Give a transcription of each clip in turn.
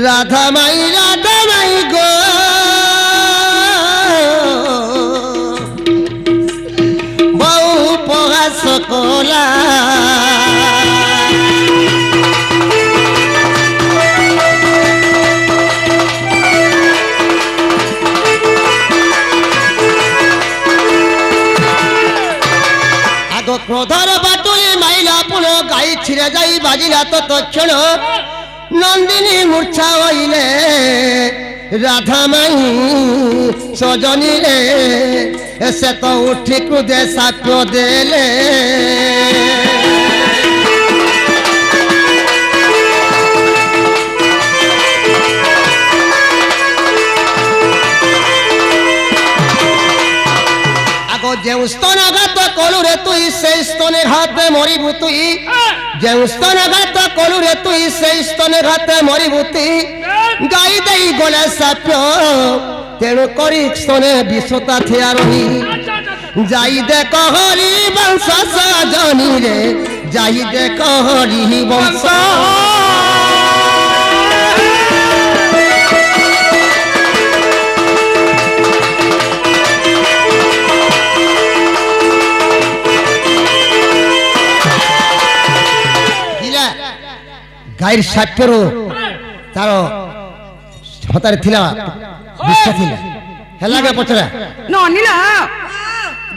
রাধা মাই গো বউ পহা সকলা ক্রোধর বাটুলি মাইলা পুন গাই ছিঁড়ে যাই বাজিলা তো তৎক্ষণ নন্দিনী মূর্ছা হইলে রাধামাই সজনীরে সে তো উঠি ক্রুদে সাক্ষ্য দেলে যে স্তনাঘাত কলু রে তুই সেই স্তনের হাতে মরিবু তুই যে স্তনাঘাত কলু রে তুই সেই স্তনের হাতে মরিবু তুই গাই দেই গলে সাপ্য তেণু করি স্তনে বিশ্বতা থিয়া রহি যাই দেখ হরি বংশ সজনী রে যাই দেখ হরি বংশ গাইর সাক্ষর তার হতারে থিলা বিশ্ব থিলা হেলাগে পচরা ননিল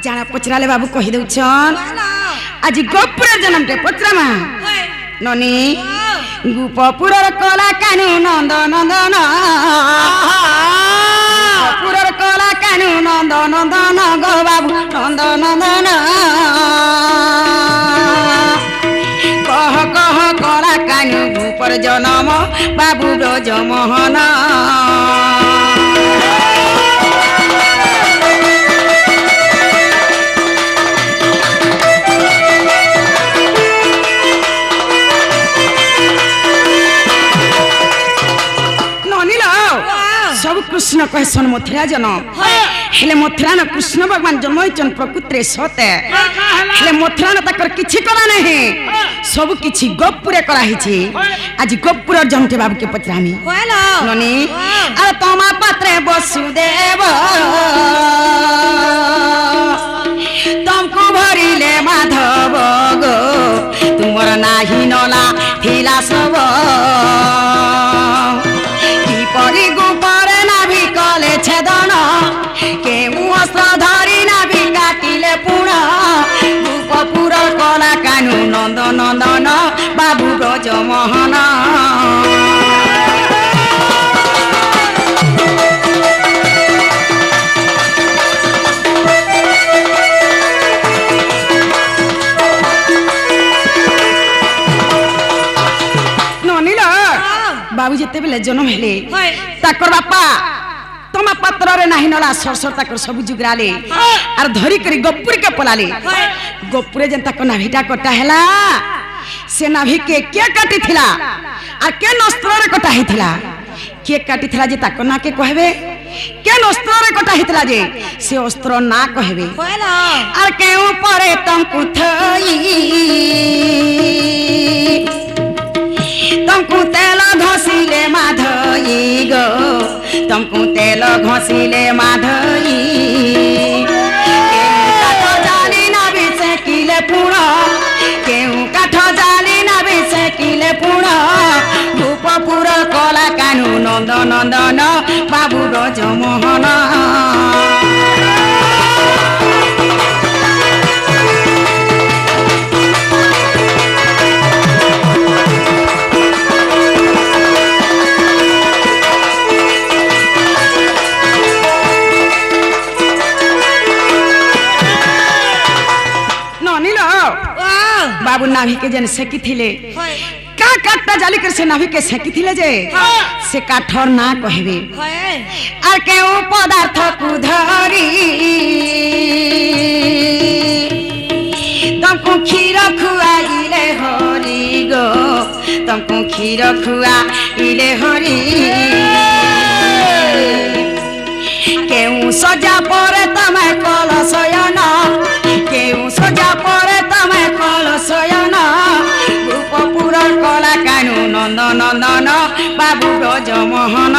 জানা পচরালে বাবু কহি দউছন আজি গোপুর জন্মতে পচরামা ননি গোপুরর কলা কানু নন্দ নন্দন গোপুরর কলা কানু নন্দ নন্দন গো বাবু নন্দ নন্দন কহ কহ কলা কানু গোপুর জন্ম বাবু ব্রজ মোহন सब कृष्ण कहसन मथुरा जन हेले मथुरा न कृष्ण भगवान जन्म होइचन प्रकृति सते हेले मथुरा न तकर किछि करा नहीं सब किछि गोपुरे करा हिछि आज गोपुर जमते बाबू के पत्रामी ननी अरे तमा पात्रे वसुदेव तुमको भरिले माधव गो तुमर नाही नला थिला सब की परि गोपर नाभि कले छेदन के अस्त्र धरि नाभि काटिले पुण गोपुर कला कानू नंद नंदन बाबू ब्रज मोहन बाबू जिते बेले जन्म हेले ताकर बापा तमा पात्र रे नाही नला सरसर ताकर सब जुगराले आर धरी करी गोपुर के पलाले गोपुरे जन ताकर नाभिटा कटा हैला से नाभि के काटी थिला आर के नस्त्र रे कटा हिथिला के काटी थिला जे ताकर ना के कहबे के नस्त्र रे कटा हिथिला जे से अस्त्र ना कहबे आर के ऊपर तुमको थई तुमको तेल घसीले माधई गो तुमको तेल घसीले माधई काठ जाली ना बिसे किले पुण केहू काठ जाली ना बिसे किले पुण गोपुर कला कानू नंद नंदन बाबू ब्रज मोहन बाबू नाभि के जन सेकी थिले का काटता जाली कर से नाभि के सेकी थिले जे से काठर ना कहबे आर के ओ पदार्थ को धरी तुमको खीर खुआइले हरि गो तुमको खीर खुआइले हरि केउ सजा परे तमे कलशयन केउ सजा परे तमे कलशयन गोपुर कला कानू नंद नंदन বাবু ব্রজমোহন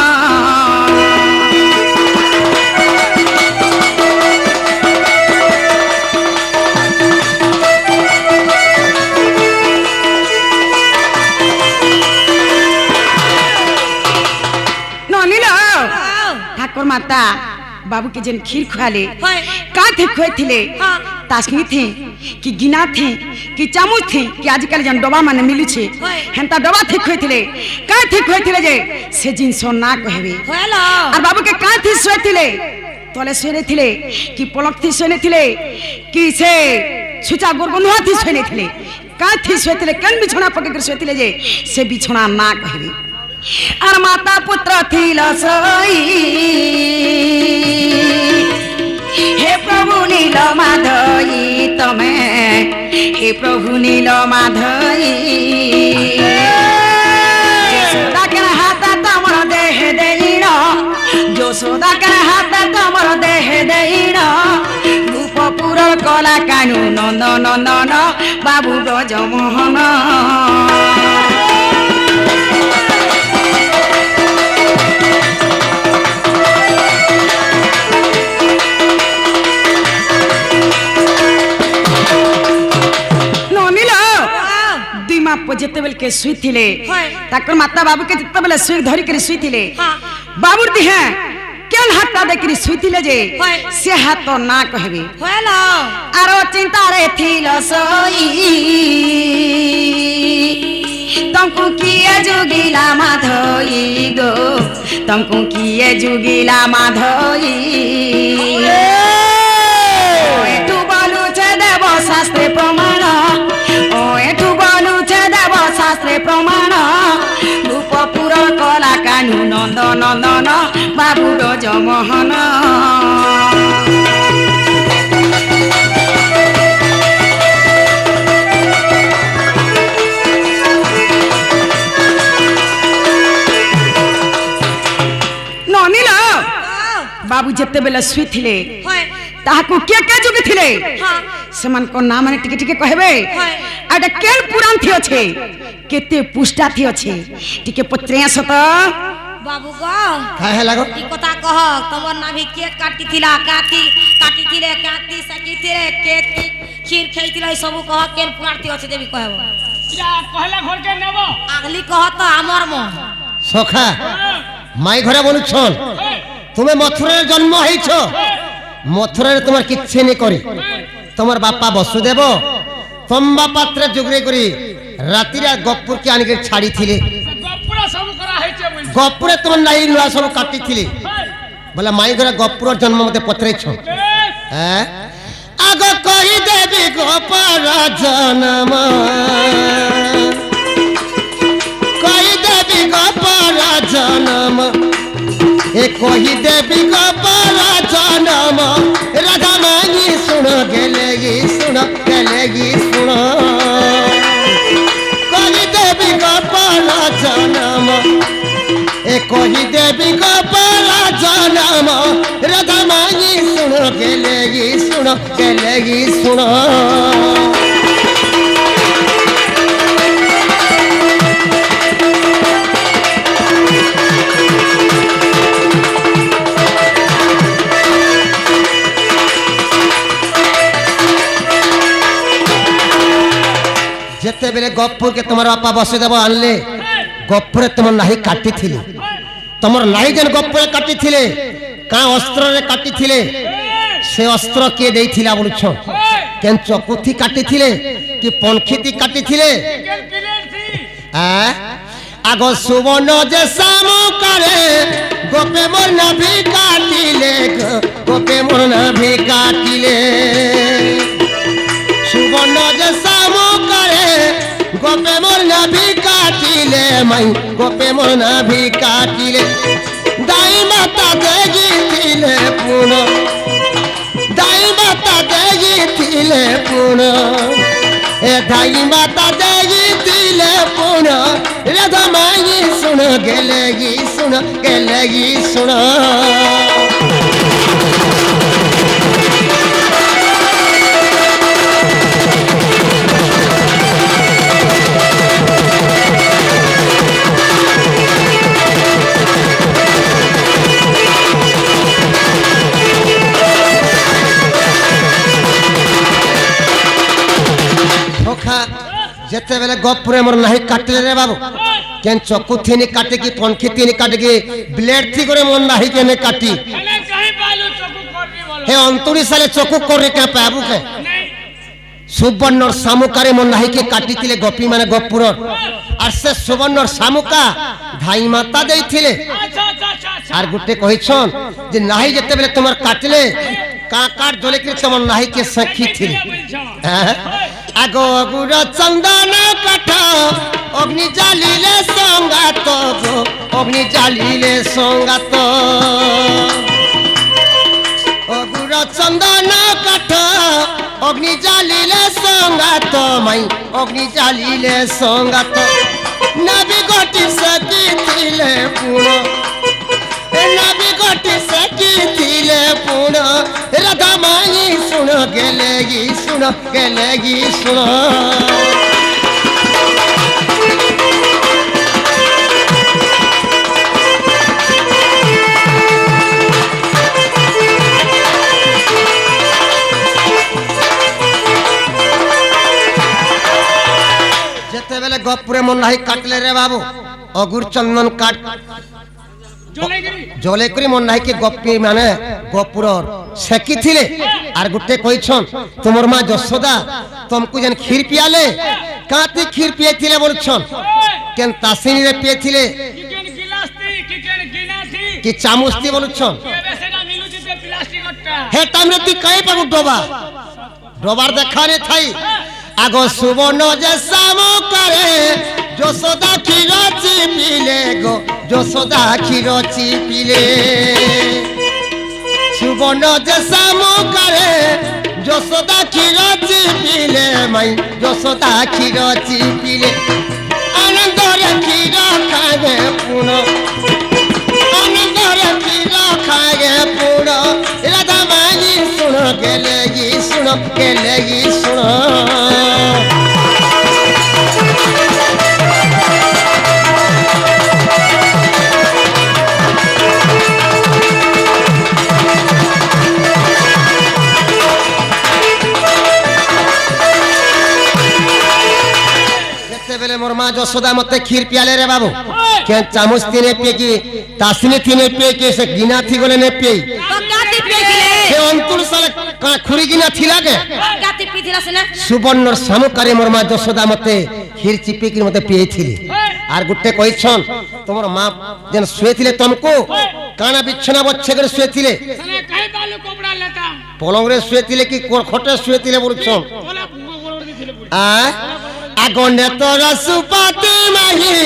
ठाकुर माता बाबू के जन खीर खुआले का थे खुए थिले तासनी थे कि गिना थे कि चामच थे कि आजकल जन डबा माने मिलु छे हेंता डबा थे खुए थिले का थे खुए थिले जे से जिंस ना कहबे होलो और बाबू के का थे सोए थिले तले सोने थिले कि पलक थी सोने थिले कि से छुचा गोरगनुआ थी सोने थिले का थी सोए थिले कन बिछोना पके कर सोए थिले जे से बिछोना ना कहबे और माता पुत्र थिल सोई हे प्रभु नील माधई तमे हे प्रभु नील माधई यशोदा के हाथ तमर देह देईन यशोदा के हाथ तमर देह देईन रूपपुर कला कानू नंद नंदन बाबू ब्रजमोहन जेते बेल के सुई थिले ताकर माता बाबू के जेते बेल सुई धरि के सुई थिले बाबू दिहे केन हाथा दे के सुई थिले जे से हाथ तो ना कहबे होलो आरो चिंता रे थिल सोई तुमको किए जुगिला माधई गो तुमको किए जुगिला माधई तू बोलू छे देव शास्त्र प्रमाण ओ एठू बोलू शास्त्रे प्रमाण रूपपुर कला कानू नंद नंदन बाबू ब्रजमोहन ननिल बाबू जेते बेला सुई थिले ताहाको के जुगी थिले समान को नाम माने टिके टिके कहबे आडा केल पुराण थी अछि केते पुष्टा थी अछि टिके पत्रिया सत बाबू गो काहे लागो ई कथा कह तमर नाभि केक काटी थिला काटी थिले काटी सकी थिले केक खीर खाई थिला सब कह केल पुराण थी अछि देबी कहबो या कहला घर के नेबो आगली कह त हमर मन सखा माई घरे बोलु छन तुमे मथुरा जन्म हईछो मथुरा रे तुम्हार किछे नै करी तुम्हार बापा वसुदेव तंबा पात्र जुगरे करी राति रे गप्पुर के आनि के छाड़ी थिले गपुरा सब करा है छे बोल गप्पुरे तुम लाई लुआ सब काटी थिले बोला माई घरे गप्पुर जन्म मते पत्रे छ हैं आगो कहि देबी गोपाल जन्म कहि देबी गोपाल जन्म ए कहि देबी गोपाल जन्म राधा मांगी सुन गेलेगी सुन कहि देबी गोपाल जन्म ए कहि देबी गोपाल जन्म राधा मांगी सुन गेलेगी सुन जेते बेले गप्पुर के तुम्हार बापा वसुदेव आनले गप्पुरे तुम नाही काटी थिले तुमर नाही जन गप्पुरे काटी थिले का अस्त्र रे काटी थिले से अस्त्र के देई थिला बोलछ केन चकुथी काटी थिले कि पनखिती काटी थिले आगो सुवर्ण जे सामो करे गोपे मोर ना भी काटिले गोपे मोर ना भी काटिले सुवर्ण जे सामो करे गोपे मोर ना भी काटिले मई गोपे मोर ना भी काटिले दाई माता देगी थिले पुन दाई माता देगी थिले पुन ए दाई माता देगी थिले पुन राधा माई सुन गेलेगी सुन ଯେତେବେଳେ ଗପୁରେ ମୋର ନାହିଁ କାଟିଲେ ରେ ବାବୁ କେନ୍ ଚକୁ ଥିନି କାଟେ କି ତନଖି ଥିନି କାଟେ କି ବ୍ଲେଡ থি করে মন নাহি কেনে কাটি এনে কাহি পালু চকু করনি বলো হে অন্তরি সালে চকু করে কে পাবু কে নেই সুবর্ণর শামুকারে মন নাহি কে কাটিতিলে গোপী মানে গপুরর আর সে সুবর্ণর শামুকা ধাই মাতা দেইছিলে আচ্ছা আচ্ছা আচ্ছা আচ্ছা আর গুটে কইছন যে নাহি যেতেবেলে তোমার কাটিলে কাকার জলে কি তোমার নাহি কে সখী থিলে আগো গুড় চন্দন কাঠ অগ্নি জ্বালিলে সঙ্গাত গো অগ্নি জ্বালিলে সঙ্গাত অগুড় চন্দন কাঠ অগ্নি জ্বালিলে সঙ্গাত মাই অগ্নি জ্বালিলে সঙ্গাত নবী গটি সখী থিলে পুণ নবী গটি সখী থিলে পুণ রাধা মাই শুণ গেলে গি শুণ যেতেবেলে গপুরে মন নাহি কাটলে রে বাবু অগুর চন্দন কাট জলেগিরি জলে করি মন নাহি কে গপি মানে গপুরর সেকি থিলে আর গুটে কইছন তোমার মা যশোদা তুমকু যেন ক্ষীর পিয়ালে কাতি ক্ষীর পিয়ে থিলে বলছন কেন তাসিনী রে পিয়ে থিলে কিকেন গিলাসতি কিকেন গিনাথি কি চামচতি বলছন এবে সেটা মিলুছি তে প্লাস্টিকটা হে টাইমরে তুই কাই পাবু ডোবা ডোবার দেখানে থাই আগো সুবর্ণ যে শামুকারে যশোদা ক্ষীর চিপিলে গো যশোদা ক্ষীর চিপিলে সুবর্ণ যে শামুকারে যশোদা ক্ষীর চিপিলে মাই যশোদা ক্ষীর চিপিলে আনন্দরে ক্ষীর খাগে পুণ আনন্দরে ক্ষীর খাগে পুণ রাধা মাই শুণ গেলে গি শুণ যেতেবেলে মোর মা যশোদা মতে ক্ষীর পিয়ালে রে বাবু কেন চামচ তিনে পিয়ে কি তাসিনী তিনে পিয়ে কি সে গিনা থি গলে নে পিয়ে তো কাতি পিছিলে সে অন্তর সালে খুরি গিনা থিলা কে কাতি পিছিলা সেনা সুবর্ণর শামুকারে মোর মা যশোদা মতে ক্ষীর চিপি কি মতে পিয়েছিলি আর গুটে কইছন তোমার মা যেন শুয়েছিলে তমকু কানা বিছনা বচ্ছে করে শুয়েছিলে সেনে কাহি পালু কপড়া লেতাম পলংরে শুয়েছিলে কি খটে শুয়েছিলে বলছন তোলা গোড় দিছিলে বুড়ি আগনে তোর সুপাতি মাহি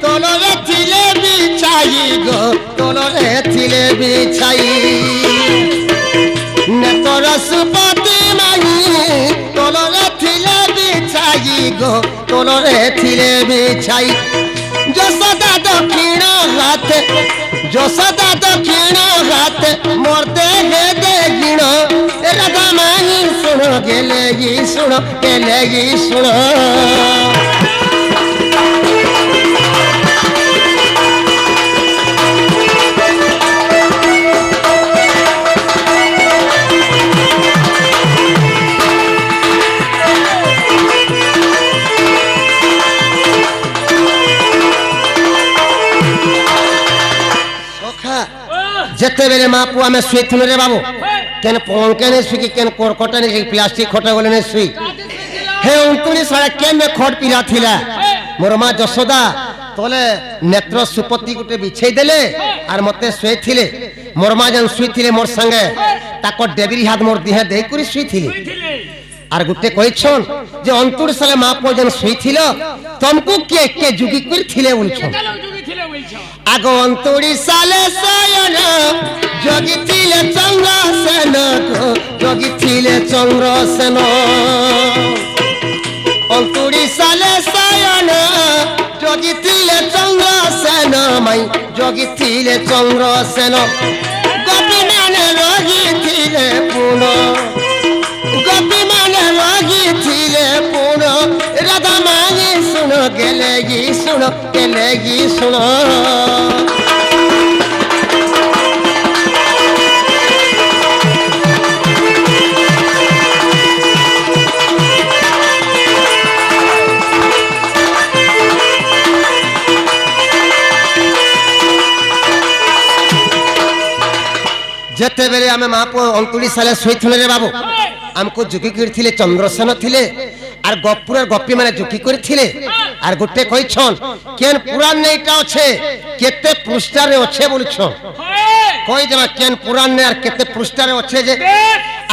তোলরে থিলে বিছাই গো তোলরে থিলে বিছাই নে তোর সুপাতি মাহি তোলরে থিলে বিছাই গো তোলরে থিলে বিছাই যশোদা দক্ষিণ হাতে মরতে হে দে গিণ রাধা মাহি শুণ গেলে গি শুণ যেতেবেলে মা পু আমি শুয়েছিল রে বাবু কেন পঙ্কেনে শুই কেন কর্কটানে প্লাস্টিক খটা গলে শুই হে অঙ্কুনি সারা কেন খট পিলা থিলা মোর মা যশোদা তলে নেত্র সুপতি গুটে বিছাই দেলে আর মতে শুয়েছিলে মোর মা যেন শুইছিলে মোর সঙ্গে তাকর ডেবিরি হাত মোর দিহে দেই করে শুইছিলে আর গুটে কইছন যে অন্তর সালে মা পু যেন শুইছিল তমকু কে যুগি করে থিলে বলছন আগো অন্তরি সালে সয়ন যোগী থিলে চন্দ্রসেন যোগী থিলে চন্দ্রসেন অন্তরি সালে সয়ন যোগী থিলে চন্দ্রসেন মাই যোগী থিলে চন্দ্রসেন গোপী মানে রোগী থিলে পুণ গোপী মানে রোগী থিলে পুণ রাধা মাই শুণ গেলে গি শুণ ଯେତେବେଳେ ଆମେ ମା ପୁଅ 39 ସାଲେ ଶୋଇଥିଲେ ରେ ବାବୁ ଆମକୁ ଯୁଗି କରିଥିଲେ ଚନ୍ଦ୍ରସେନ ଥିଲେ আর গপুরের গপি মানে যুকি করেছিলে আর গোটে কইছন কেন পুরাণ নেইটা আছে কেতে পৃষ্ঠারে আছে বলছন কই দেবা কেন পুরাণ নে আর কেতে পৃষ্ঠারে আছে যে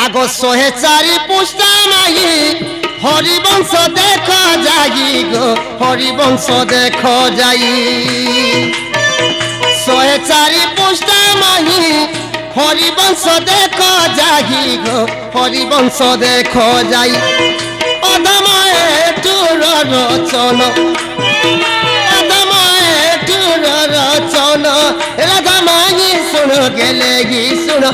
আগ 104 পৃষ্ঠা নাই হরিবংশ দেখো যাই গো হরিবংশ দেখো যাই 104 পৃষ্ঠা নাই হরিবংশ দেখো যাই গো হরিবংশ দেখো যাই অধমায়ে টুর রচন অধমায়ে টুর রচন রাধামাই শুনো গেলে গি শুনো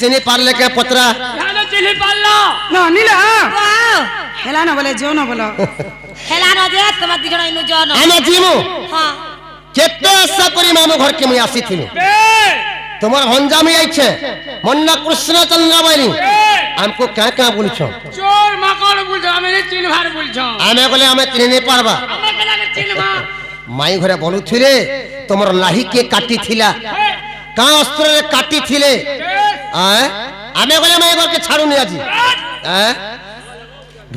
চিনি পারলে কে পত্রা চিনি পারলো না নিলা ওয়াও হেলা না বলে জো না বলো হেলা না যে তোমার দুজন ইনু জন আমি জিমু হ্যাঁ কেতে আশা করি মামু ঘরকে মুই আসিছিলি তোমার ভঞ্জামি আইছে মন্না কৃষ্ণ চন্দ্রাবাইনি আমকো কা কা বলছো চোর মাকড় বলছো আমি চিনভার বলছো আমি বলে আমি চিনি নি পারবা আমি কেলাকে চিনবা মাই ঘরে বলুছিলে তোমার লাহি কে কাটি থিলা কা অস্ত্রে কাটি থিলে আমি বলে মাই ঘরকে ছাড়ুনি আজি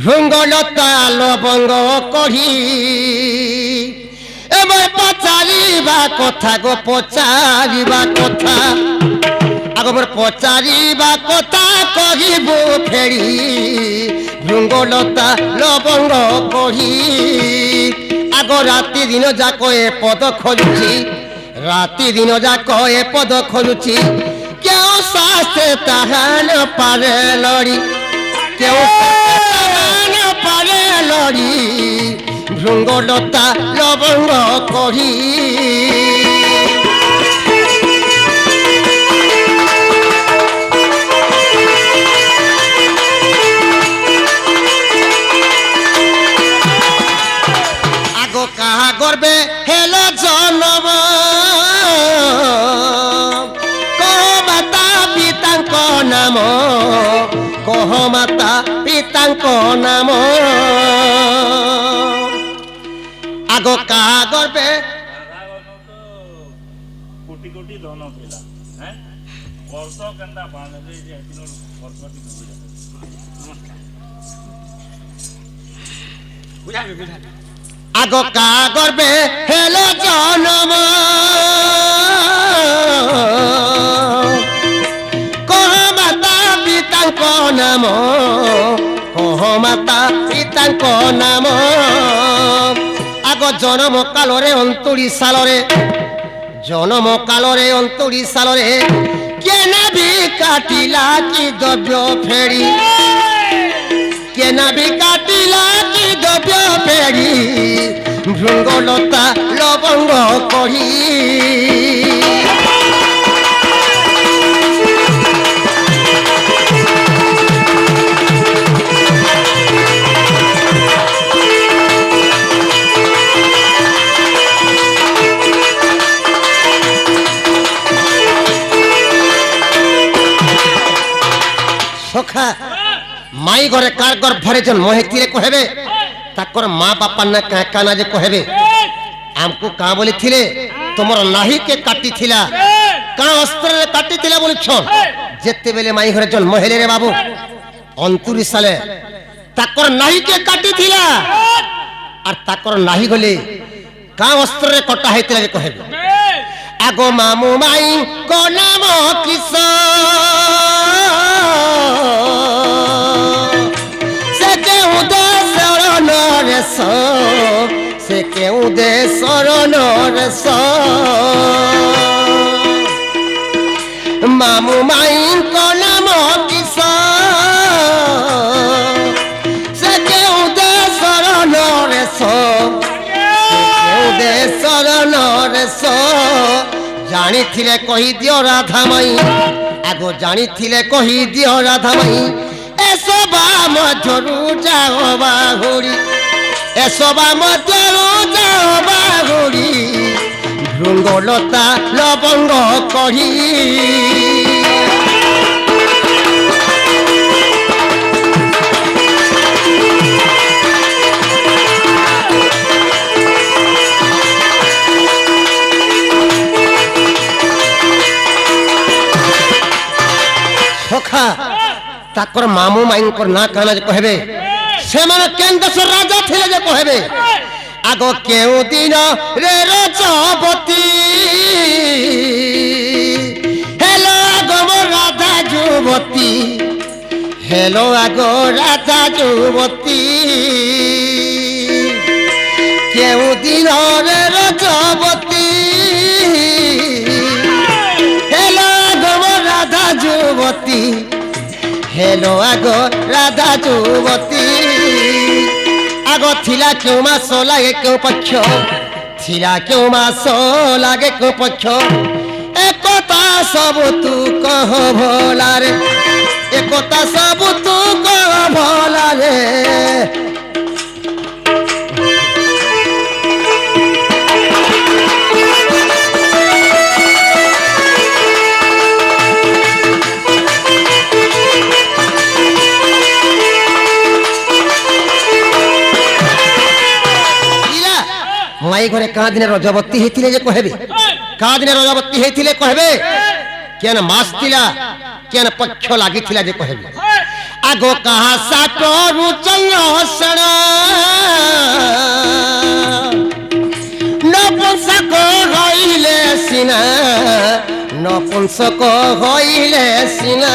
ভৃঙ্গলতা লবঙ্গ কহি এবার পচারিবা কথা গো পচারিবা কথা আগমর পচারিবা কথা কহিব ফেরি ভৃঙ্গলতা লবঙ্গ কহি আগ রাতি দিন যাক এ পদ খোঁজুছি রাতি দিন যাক এ পদ খোঁজুছি কেউ শাস্তে তাহান পারে লড়ি কেউ তাহান পারে লড়ি ভৃঙ্গলতা লবঙ্গ কহি আগ কাহা গর্বে হেল জনম পিতাঙ্ক নাম কহ মাতা পিতাঙ্ক নাম আগ কাহা গর্বে কোটি কোটি ধন ଥିଲା ବର୍ଷ କେନ୍ତା ବାନ୍ଧରେ ଯେ ଏତିନର ବର୍ଷଟି বুঝাবি বুঝাবি আগ কাহা গর্বে হেল জনম নাম কহ মাতা পিতাঙ্ক নাম আগ জনম কালরে 39 সালরে জনম কালরে 39 সালরে কেনা বি কাটিলা কি দ্রব্য ফেরি কেনা বি কাটিলা কি দ্রব্য ফেরি ভৃঙ্গলতা লবঙ্গ কহি সখা মাই ঘরে কার গর্ভরে জন্ম হেতিরে কহেবে তাকর মা বাপা না কাকা না যে কহেবে আমকু কা বলিছিলে তোমার নাহি কে কাটি থিলা কা অস্ত্রে কাটি থিলা বলছ যেতেবেলে মাই ঘরে জন্ম হেলে রে বাবু 29 সালে তাকর নাহি কে কাটি থিলা আর তাকর নাহি গলে কা অস্ত্রে কটা হেতিলা যে কহেবে আগ মামু মাই কো নাম কৃষ্ণ সে কেউ দে শরণ রেস মামু মাইন নাম কিস সে কেউ দে শরণ রেস কেউ দে শরণ রেস জানিছিলে কহি দিও রাধামাই আগ জানিছিলে কহি দিও রাধামাই এসবা মধ্যরু যাও বাহুরি এসবা মধ্যরু যাও বাহুরি ভৃঙ্গ ভৃঙ্গলতা লবঙ্গ কহি সখা তাকর মামু মাইঙ্কর না কানা যে কহবে সেমানে কেন দেশের রাজা ଥିଲେ যে কহবে আগ কেউ দিন রে রজবতী হেলো আগ মোর রাধা যুবতী হেলো আগ রাধা যুবতী কেউ দিন রে রজবতী হেলো আগ মোর রাধা যুবতী হেলো আগ রাধা যুবতী আগ থিলা কেউ মাস লাগে কেউ পক্ষ থিলা কেউ মাস লাগে কেউ পক্ষ একতা সবু তু কহ ভোলারে একতা সবু তু কহ ভোলারে মাই ঘরে কাঁ দিনে রজবতী হয়েছিলে যে কহবে কাঁ দিনে রজবতী হয়েছিলে কহবে কেন মাস ଥିଲା কেন পক্ষ লাগিଥିଲା যে কহবে আগ কাহা সাটরু চলসণ নপুংসক হইলে সিনা নপুংসক হইলে সিনা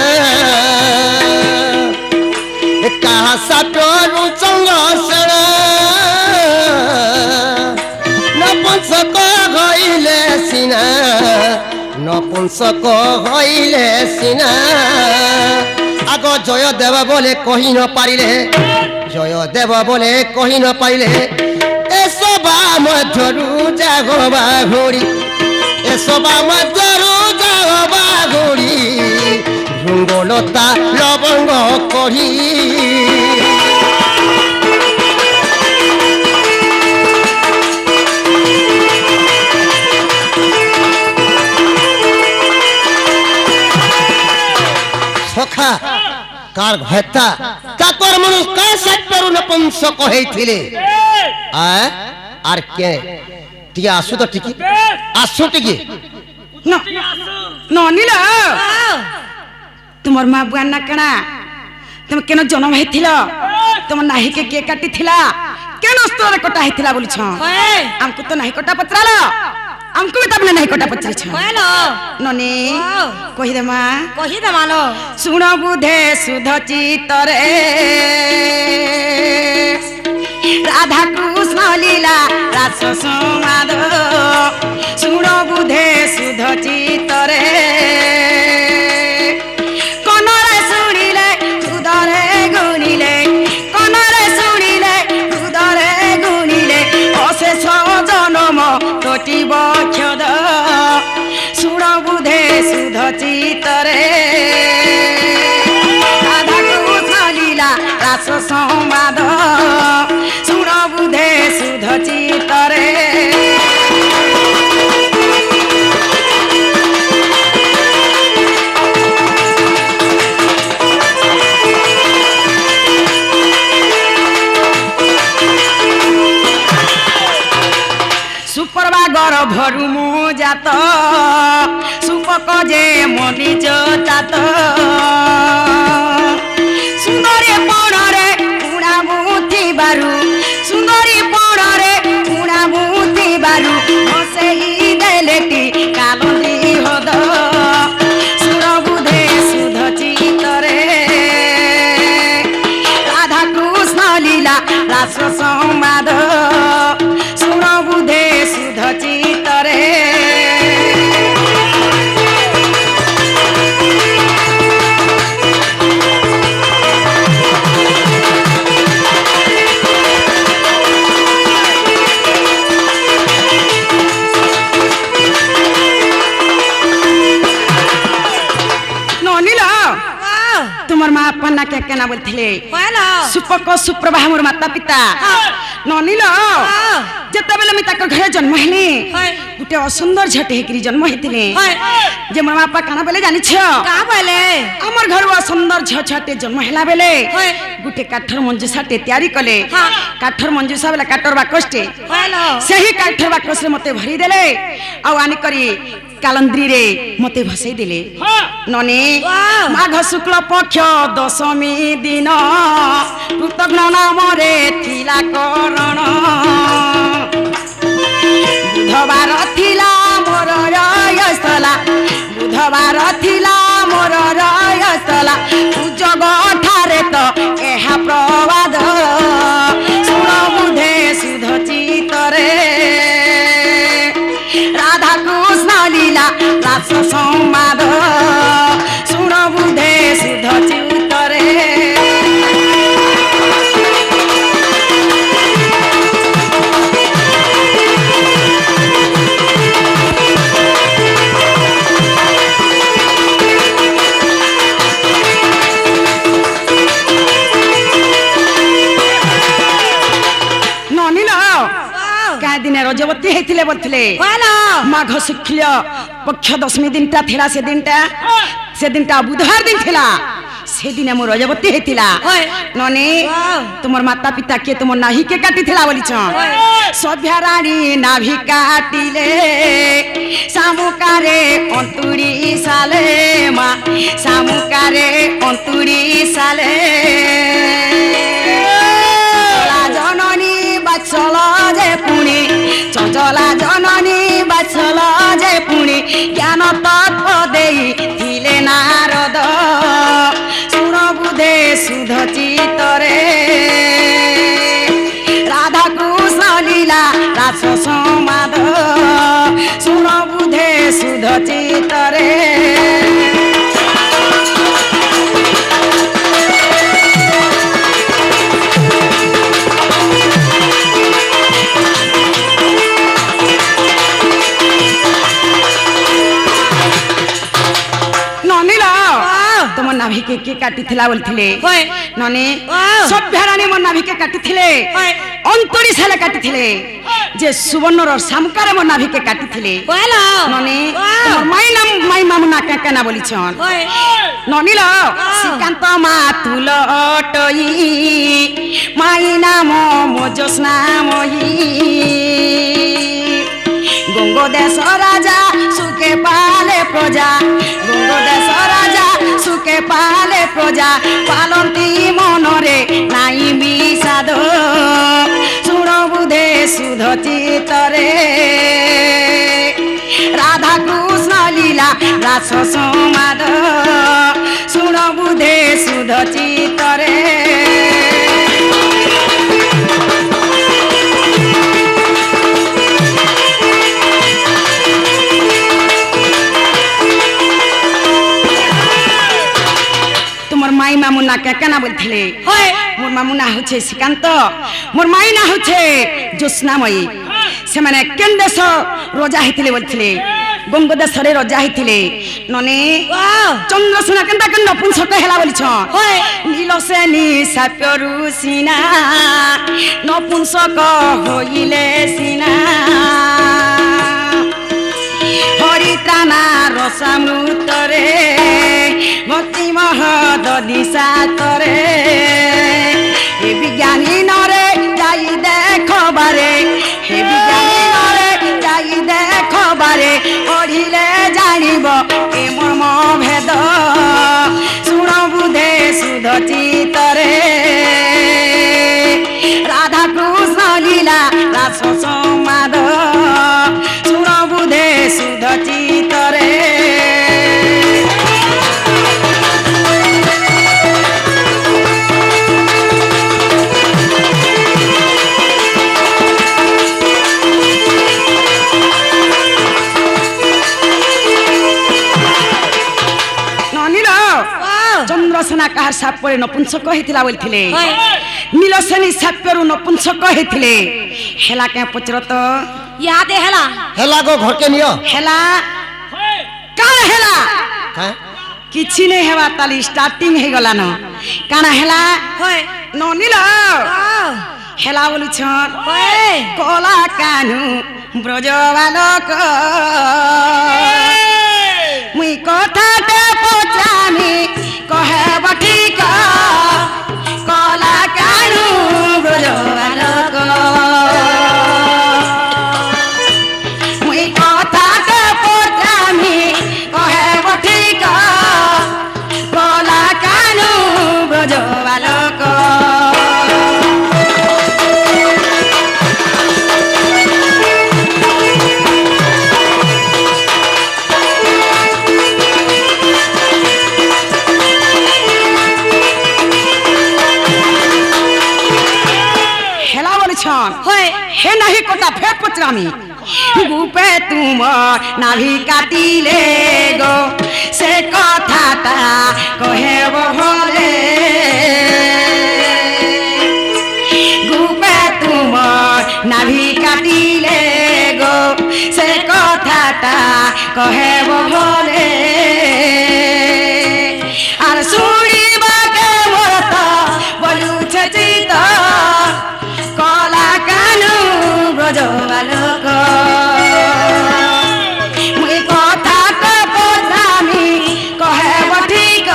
কাহা সাটরু চলসণ নপুংসক হইলে সিনা নপুংসক হইলে সিনা আগ জয় দেব বলে কহি ন পারিলে জয় দেব বলে কহি ন পারিলে এসবা মধ্যরু জাগবা ঘড়ি এসবা মধ্যরু জাগবা ঘড়ি ভৃঙ্গলতা লবঙ্গ কহি সখা কার ভেতা তাকর মানুষ কার সাট্টারু নপুংসক হইছিলে আর কে টিকে আসু তো টিকি আসু টিকি ননিল তোমার মা বুয়া না কানা তুমি কেন জন্ম হয়েছিল তোমার নাহিকে কে কাটিছিলা কেন স্তরে কটা হয়েছিল বলছ আমকু তো নাহি কটা পচরাল আমকু भी तबने नहीं कोटा पचरी छ কইলো ননি কহি দে মা কহি দে মালো শুণ বুধে সুধ চিতরে রাধা কৃষ্ণ লীলা রাস সমাদ শুণ বুধে সুধ চিতরে কনরে শুনিলে হৃদরে গুনিলে কনরে শুনিলে হৃদরে গুনিলে অশেষ জনম তোটিব ক্ষদ শুণ বুধে সুধ চিতরে রাধা কৃষ্ণ লীলা রাস সংবাদ শুণ বুধে সুধ চিতরে সুপরবাগর ভরু মু জাত সুপক যে মনি চাত সুন্দরী পণরে পুণা মুথি বারু সুন্দরী পণরে পুণা মুথি বারু বসেই দেলেটি কালন্দি হদ সুর বুধে সুধ চিতরে রাধা কৃষ্ণ লীলা রাস সংবাদ শুণ বুধে সুধ চিতরে ননিল তোমার মা আপন না কে কেনা বলছিলে কইলো সুপক সুপ্রভা মোর মাতা পিতা ননিল যেতবেলে আমি তাকে ତାଙ୍କ ଘରେ ଜନ୍ମ ହେଲେ হয় ଗୋଟେ ଅସୁନ୍ଦର ଝିଅଟେ ହେଇକିରି ଜନ୍ମ ହେଇଥିଲେ হয় ଯେ ମୋ ବାପା କାଣା ବୋଲେ ଜାଣିଛ কা বলে আমার ঘর অসুন্দর ঝিও ছুয়াটে জন্ম হেলা বেলে হয় গোটে কাঠর মঞ্জুসাটে তৈরি কলে হ্যাঁ। কাঠর মঞ্জুসা বেলে কাঠর বাকসটে হ্যালো ସେହି କାଠର ବାକସରେ ମତେ ଭରି ଦେଲେ ଆଉ ଆଣିକରି କାଲନ୍ଦ୍ରୀରେ ମତେ ଭସେଇ ଦେଲେ ନନେ Wow! ମାଘ ଶୁକ୍ଳ ପକ୍ଷ ଦଶମୀ ଦିନ କୃତଘ୍ନ ନାମରେ ଥିଲା କରଣ ବୁଧବାର ଥିଲା ମୋର ରୟସ୍ଥଲା ବୁଧବାର ଥିଲା ମୋର ରୟସ୍ଥଲା ସୁଯୋଗ ଠାରେ ତ ଏହା ପ୍ରବାଦ ଶୁଣ ବୁଧେ ସୁଧ ଚିତରେ রাধা কৃষ্ণ লীলা রাস সংবাদ শুণ বুধে সুধ চিত্তরে ননিল কায় দিনে রজবতী হয়েছিলে বলছিলে হ্যালো মাঘ শুক্ল পক্ষ দশমী দিনটা ଥିଲା সেদিনটা বুধবার দিন ଥିଲା সেদিনে মো রজবতী হয়েছিলা হয়। ননি Wow! তোমার মাতা পিতা কে তোমার নাহি কে কাটিছিলা বলিছ হয়। সভ্যা রানী নাভি কাটিলে শামুকারে অন্তুড়ি সালে মা শামুকারে অন্তুড়ি সালে জননী বাৎসল যে পুণি চঞ্চলা জননী বাৎসল যে পুণি জ্ঞান তত্ত্ব দেই থিলে নারদ শুণ বুধে সুধ চিত্তরে রাধা কৃষ্ণ লীলা রাস সমাদ শুণ বুধে সুধ চিত্তরে ননিল তোমার নাভিকে কে কাটিছিলা বলছিলে হয়। ননি Wow! সভ্যা রানী মোর নাভিকে কাটিছিলে হয়। অন্তরি সালে কাটিছিলে যে সুবর্ণর শামুকারে মোর নাভিকে কাটিছিলে হ্যালো ননি Wow! তোমার মাই মামু না কেনা বলিছন হয় ননিল শ্রীকান্ত মাতুল অটই মাই নাম মোজস্নাময়ী গঙ্গ দেশ রাজা সুখে পালে প্রজা গঙ্গ দেশ রাজা সুখে পালে প্রজা পালন্তি মনরে নাই বিষাদ শুণ বুধে সুধ চিত্তরে রাধা কৃষ্ণ লীলা রাস সমাদ শুণ বুধে সুধ চিত্তরে তোমার মাই মামু না কেনা বলছিলে হয় মোর মামু না হচ্ছে শ্রীকান্ত মোর মাই না হচ্ছে জ্যোৎস্নাময়ী সেমানে কেন দেশ রজা হইଥିଲେ বলছিলে গঙ্গ দেশরে রজা হইଥିଲେ ননে Wow! চন্দ্রসেনা কেনটা কেন নপুংসক হেলা বলিছ হয়। নীলসেনী সাপ্যরু সিনা নপুংসক হইলে সিনা হরিত্রাণা রসামৃতরে ভক্তি মহদ দিশাতরে হে বিজ্ঞানী নরে যাই দেখবারে হে বিজ্ঞানী নরে যাই দেখবারে পঢ়িলে জানিব এ মর্ম ভেদ শুণ বুধে সুধ চিত্তরে রাধা কৃষ্ণ লীলা রাস সমাদ শুণ বুধে সুধ চিত্তরে ননিল Wow! চন্দ্রসেনা কাহার সাপরে নপুংসক হইতিলা বলছিলে হয়। নীলসেনী সাপ্যরু নপুংসক হইଥିଲେ হেলা কে পচরত ইয়াদে হেলা হেলা গো ঘরকে নিও হেলা কাণ হেলা হ্যাঁ କିଛି ନେଇ ହେବା ତାଲି ଷ୍ଟାର୍ଟିଂ ହେଇଗଲାନ କାଣା ହେଲା হয় ନନିଲ Wow! হেলা বলুছন ওই কলা কানু ব্রজ বালক মুই কথাতে পচামি কহে বঠিক কলা কানু ব্রজ বালক মুই কথাতে পচামি কহে বঠিক কলা কানু ব্রজ বালক হেলা বলছন হে নাহি কথা ফের পচরামি গুপে তুমর নাভি কাটিলে গো সে কথাটা কহেব ভলে গুপে তুমর নাভি কাটিলে গো সে কথাটা কহেব ভলে আর শুনিবাকে মোর তো বলুছে চিত কলা কানু ব্রজ বালক মুই কথা তো পচামি কহে বঠিক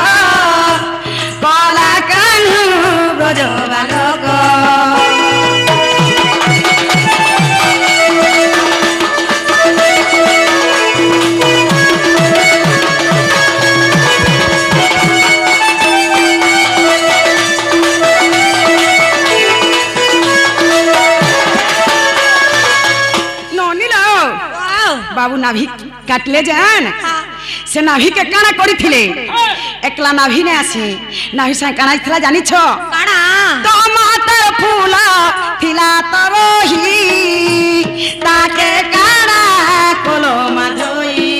কলা কানু ব্রজ বালক बाबू नाभि काटले जान से नाभि के काना करी थिले एकला नाभि ने आसी नाभि से काना थिला जानी छो काना टमाटर फूला थिला तरोही ताके काना कोलो माधोई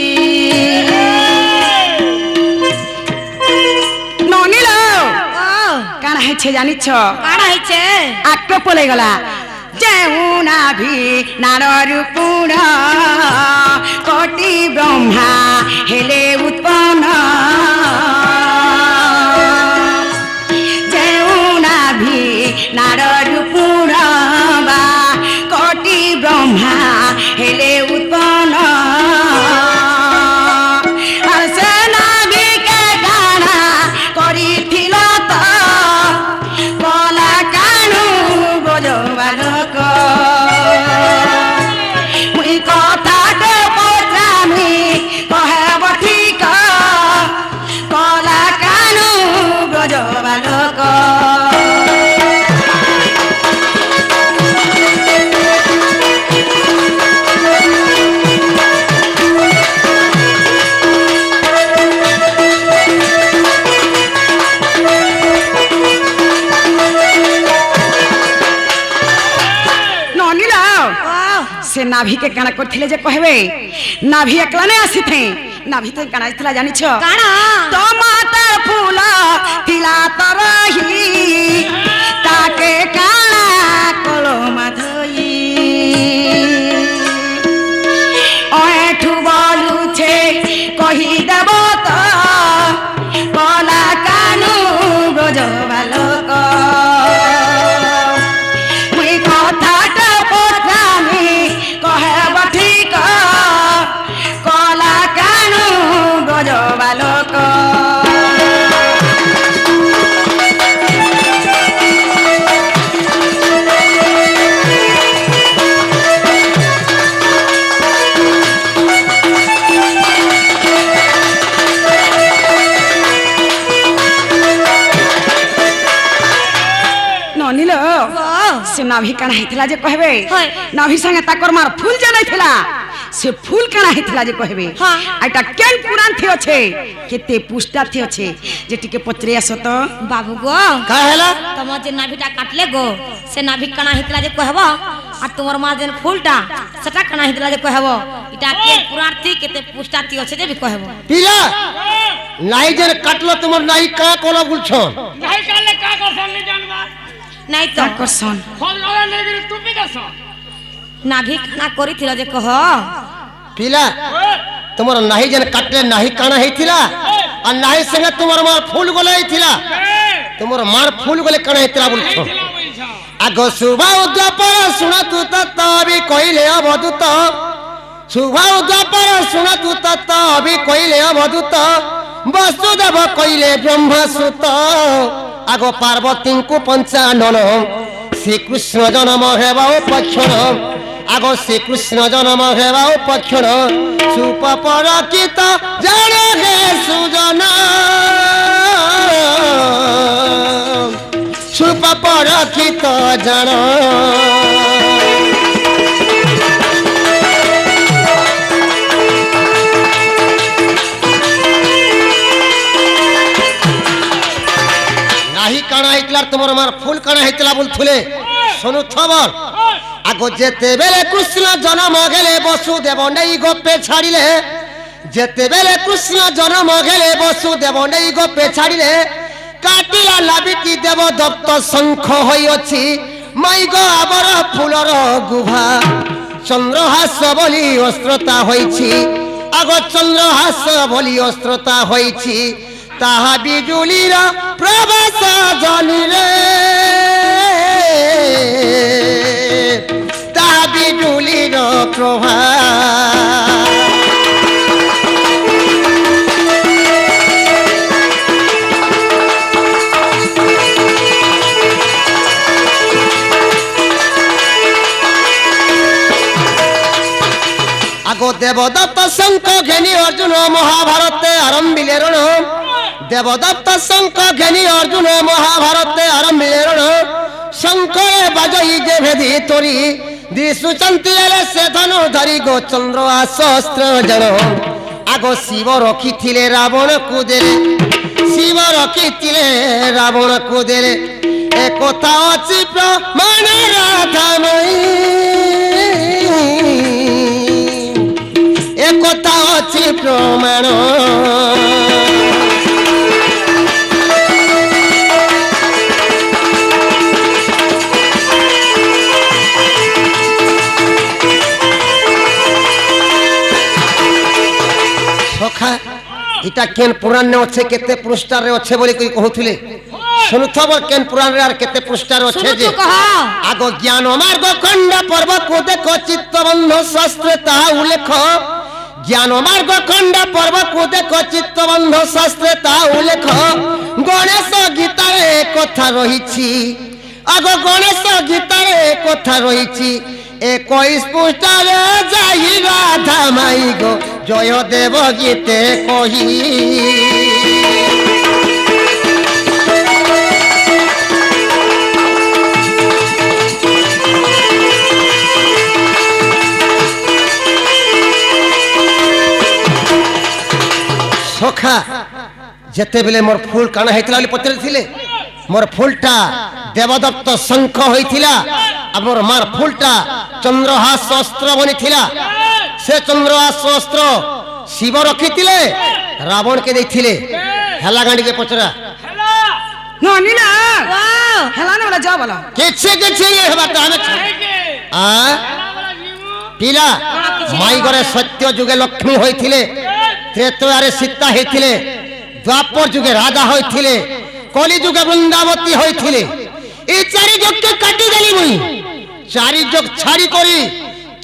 ननिलो काना है छे जानी छो काना हइছে आके पले गला जेऊ नाभि नाररु पुण कोटि ब्रह्मा हेले उत्पन्न जेऊ नाभि नाररु पुण बा कोटि ब्रह्मा हेले उत्पन्न আর সে নাভিকে গানা করিছিল তো কলা কানু ব্রজ বালক মুই কথাতে পচামি কহে বঠিক কলা কানু ব্রজ বালক से नाभि के काना करथिले जे कहबे नाभि एकला ने आसी थे नाभि तो काना थिला जानी छो काना टमाटर फूला थिला तरही ताके काना कोलो माधोई ओए ठुबलु छे कहि देब तो कला कानू ब्रज बालक मुई কথাটা পচামি কহে বঠিক কলা কানু ব্রজ বালক ननिलो से नाभि काना हेथिला जे कहबे হয়। नाभि संगे ताकर मार फूल जे नै थिला से फूल काना हेथिला जे कहबे हाँ। आइटा केन पुराण थियो छे केते पुष्टा थियो छे जे टिके पचरे आसो तो बाबू गो का हेला तमर जे नाभिटा काटले गो से नाभि काना हितला जे कहबो आ तुमर मा जे फूलटा सेटा काना हितला जे कहबो इटा के पुरार्थी केते पुष्टाती আছে যে कहबो পিলা নাই যে কাটলো তোমার নাই কা কোলা বলছন नहीं काले का करसन नहीं जानबा নাই তো ताकर सन फोन लगा नहीं गिरी तू भी दसो नाभि काना करिथिल जे कह পিলা তোমার নাহি যে কাটলে নাহি কানা হইতিলা আর নাহি সঙ্গে তোমার মার ফুল গলে হইতিলা তোমার মার ফুল গলে কানা হইতিলা বলছো আগ শুভা উদ্যাপর শুণ তু তত্ত বি কইলে অবধূত শুভা উদ্যাপর শুণ তু তত্ত বি কইলে অবধূত বসুদেব কইলে ব্রহ্মসূত আগ পার্বতীଙ୍କୁ পঞ্চানন শ্রীকৃষ্ণ জন্ম হেবা উপক্ষণ আগ শ্রীকৃষ্ণ জন্ম হেবা উপক্ষণ সুপরকিত জানে হে সুজন সুপরকিত জান নাহি কাଣା হইতলা তোমার মার ফুল কাଣା হইতলা বলথুলে শুনু খবর আগ যেতেবেলে কৃষ্ণ জন্ম গেলে বসুদেব নেই গোপে ছাড়িলে যেতেবেলে কৃষ্ণ জন্ম গেলে বসুদেব নেই গোপে ছাড়িলে কাটিলা লাবিটি দেব দত্ত শঙ্খ হইଅছি মাইগ আবর ফুলর গুভা চন্দ্রহাস বলি অস্ত্রতা হইছি আগ চন্দ্রহাস বলি অস্ত্রতা হইছি তাহা বিজুলির প্রবাস জনিরে তাহা বিজুলির প্রভা আগ দেবদত্ত শঙ্খ ঘেনি অর্জুন মহাভারতে আরম্ভিলে রণ দেবদত্ত শঙ্খ ঘেনি অর্জুন মহাভারতে আরম্ভিলে রণ শঙ্করে বাজই যে ভেদি তরি দিশুচন্তি এলে সে ধনু ধরি গো চন্দ্র আশস্ত্র জন আগ শিব রখিলে রাবণ কুদেলে শিব রখিলে রাবণ কুদেলে এ কথা অছি প্রমাণ রাধাময়ী এ কথা অছি প্রমাণ সখা এটা কেন পুরাণে আছে কেতে পৃষ্ঠারে আছে বলি কই কহুଥିଲେ শুনুথব কেন পুরাণে আর কেতে পৃষ্ঠারে আছে যে আগ জ্ঞান মার্গ খণ্ড পর্বକୁ দেখ চিত্তবন্ধ শাস্ত্রে তাহা উল্লেখ জ্ঞান মার্গ খণ্ড পর্বକୁ দেখ চিত্তবন্ধ শাস্ত্রে তাহা উল্লেখ গণেশ গীতারে কথা রহিছি আগ গণেশ গীতারে কথা রহিছি 21 পৃষ্ঠারে যাই রাধা মাই গো জয় দেব গীতে কহি সখা যেতেবেলে মোর ফুল কানা হইতলা বলি পচারিছিলে মোর ফুলটা দেবদত্ত শঙ্খ হইছিলা আমার মার ফুলটা চন্দ্রহাস অস্ত্র বনিছিলা সে চন্দ্রহাস অস্ত্র শিব রখিଥିଲେ রাবণকে ଦେଇଥିଲେ হেলা গাঁডিকে পচরা ননি না হেলা না বলা যাও বলা কিছু কিছু ইয়ে হবাটা আমি আ পিলা মাই ঘরে সত্য যুগে লক্ষ্মী হইছিলে ত্রেতয়ারে সীতা হইছিলে দ্বাপর যুগে রাজা হইছিলে কলি যুগে বৃন্দাবতী হইছিলে এই চারি যুগকে কাটি দেলি মুই চারি যুগ ছাড়ি করি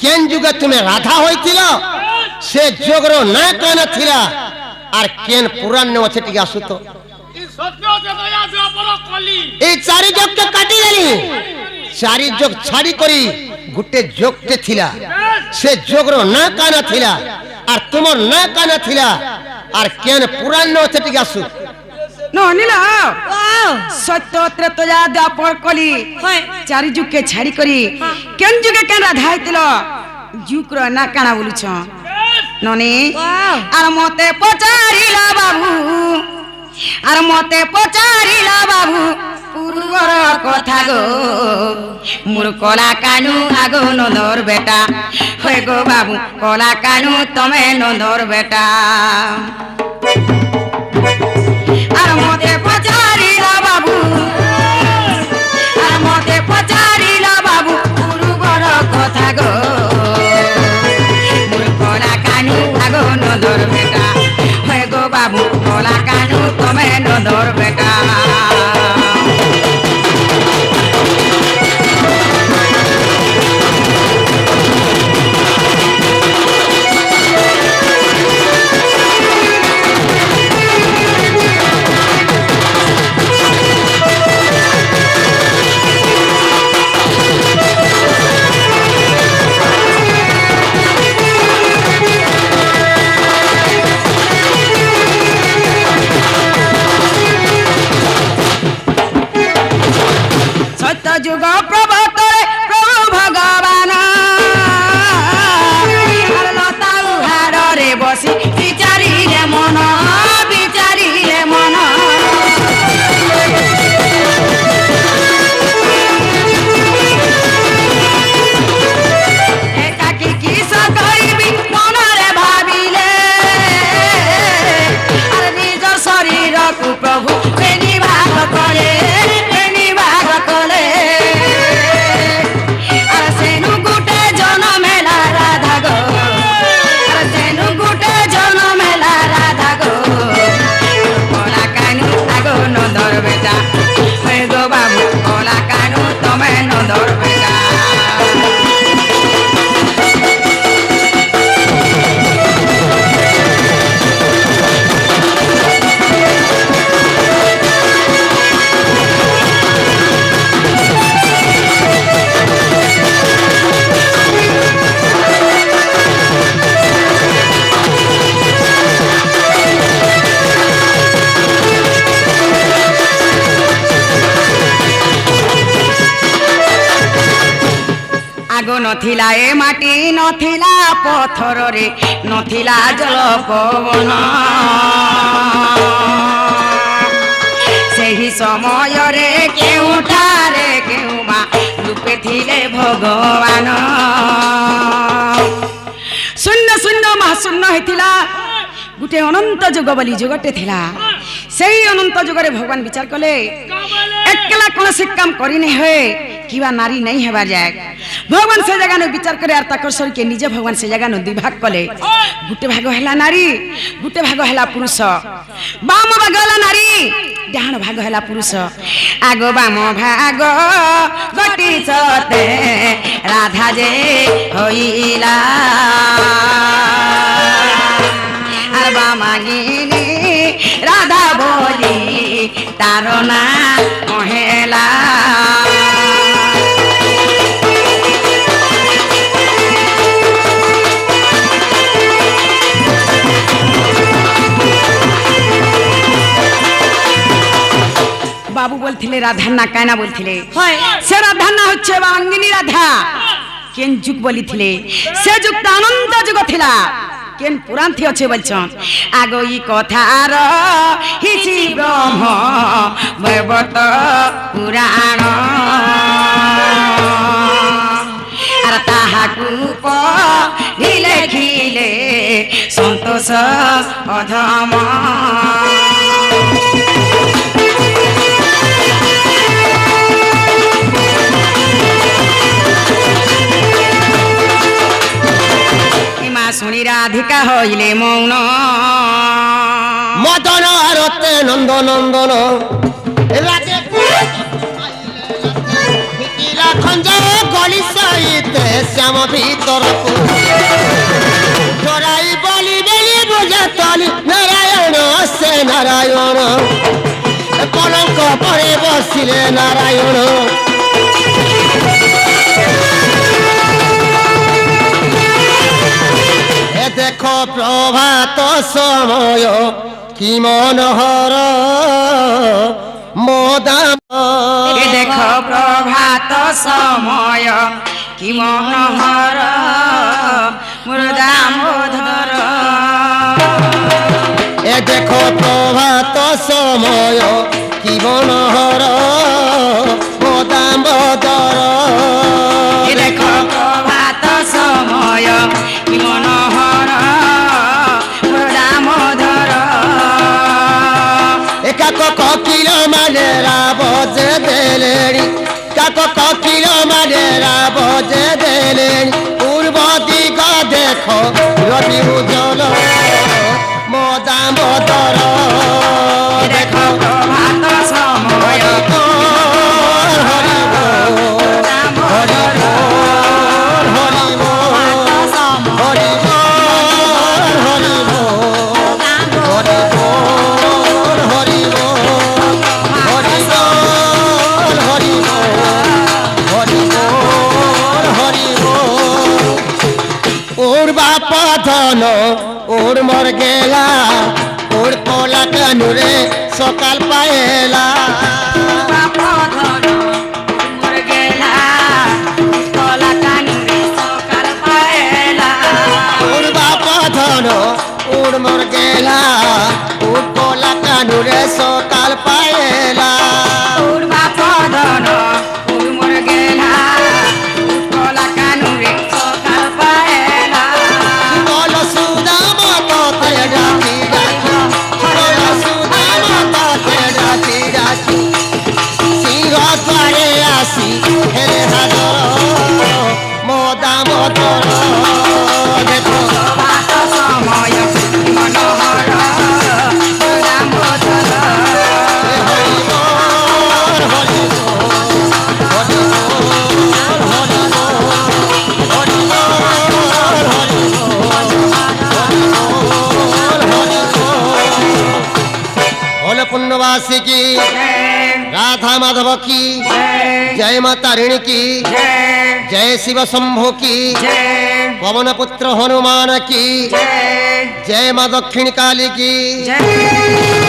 কেন যুগে তুমি রাধা হইছিল সে যুগর না কেন থিলা আর কেন পুরাণ আছে টিকে আসু তো এই চারি যুগকে কাটি দেলি চারি যুগ ছাড়ি করি গুটে যোগতে থিলা সে যোগর না কানা থিলা আর তোমার না কানা থিলা আর কেন পুরাণ আছে টিকে আসু ননিলা সত্য ত্রেতয়া দ্বাপর কলি চারি যুগকে ছাড়ি করি কেন যুগে কেন রাধা হইতিল যুগর না কানা বলুছ ননি আর মতে পচারিলা বাবু আর মতে পচারিলা বাবু পূর্বর কথা গো মোর কলা কানু আগো নন্দর বেটা হয়ে গো বাবু কলা কানু তমে নন্দর বেটা আর মতে পচারিলা বাবু আর মতে পচারিলা বাবু পূর্বর কথা গো মোর কলা কানু আগো নন্দর বেটা হয়ে গো বাবু কলা কানু তমে নন্দর বেটা নথিলা এ মাটি নথিলা পথরে নথিলা জল পবন ସେହି ସମୟରେ କେଉଁଠାରେ କେଉଁ ମା ରୂପେ ଥିଲେ ଭଗବାନ ଶୂନ୍ୟ ଶୂନ୍ୟ ମହାଶୂନ୍ୟ ହେଇଥିଲା ଗୋଟେ ଅନନ୍ତ ଯୁଗ ବୋଲି ଯୁଗଟେ ଥିଲା ସେହି ଅନନ୍ତ ଯୁଗରେ ଭଗବାନ ବିଚାର କଲେ ଏକଲା କୌଣସି କାମ କରିନି ହୁଏ কিবা নারী নাই হেবার যায় ভগবান সে জায়গা বিচার করে আর তাকর শরীরকে নিজে ভগবান সে জায়গা দুই ভাগ কলে গোটে ভাগ হেলা নারী গোটে ভাগ হেলা পুরুষ বাম ভাগ হেলা নারী ডাহাণ ভাগ হেলা পুরুষ আগ বাম ভাগ গটি সতে রাধা যে হইলা আর বামাগিনী রাধা বলি তার না মহেলা বাবু বলছিলে রাধার না কায়না বলছিলে সে রাধার না হচ্ছে বাঙ্গিনী রাধা কেন যুগ বলিছিলে সে যুগটা আনন্দ যুগ ଥିଲା কেন পুরাণ থি আছে বলছন আগো ই কথার হিছি ব্রহ্ম বৈবত পুরাণ আর তাহাকু পঢ়িলে খিলে সন্তোষ অধম শুনি রাধিকা হইলে মৌন মদন আরতে নন্দ নন্দন রাধে খঞ্জ গলি সাইতে শ্যাম ভিতরকু চোরাই বলি বেলি বুঝে তলি নারায়ণ সে নারায়ণ কলঙ্ক পরে বসিলে নারায়ণ দেখো প্রভাত সময় কি মনোহর মোদাম দেখো প্রভাত সময় কি মনোহর মুরদামোধর এ দেখো প্রভাত সময় কি মনোহর মোদামোদর দেখো প্রভাত সময় কি মনোহর মুরদামোধর কাক ককিল মানে রাবজে দেলেনি কাক ককিল মানে রাবজে দেলেনি পূর্ব দিগ দেখো রবি উজ্জ্বল মদামোদর দেখো প্রভাত সময় ওর মর গেলা ওর কোলা কানুরে সকাল পায়েলা ওর বাপা ধন ওর মর গেলা ওর কোলা কানুরে সকাল পায়েলা ওর বাপা ধন ওর মর গেলা কলা কানুরে সকাল পায়েলা বল সুদাম তোতে ডাকি ডাকি বল সুদাম তোতে ডাকি ডাকি সিংহ দ্বারে আসি হেরে হাজর মদামোদর দেখো প্রভাত সময় মনোহর রামোদর पुण्यवासी की राधा माधव की जय माता ऋण की जय शिव शंभो की पवन पुत्र हनुमान की जय माँ दक्षिण काली की जय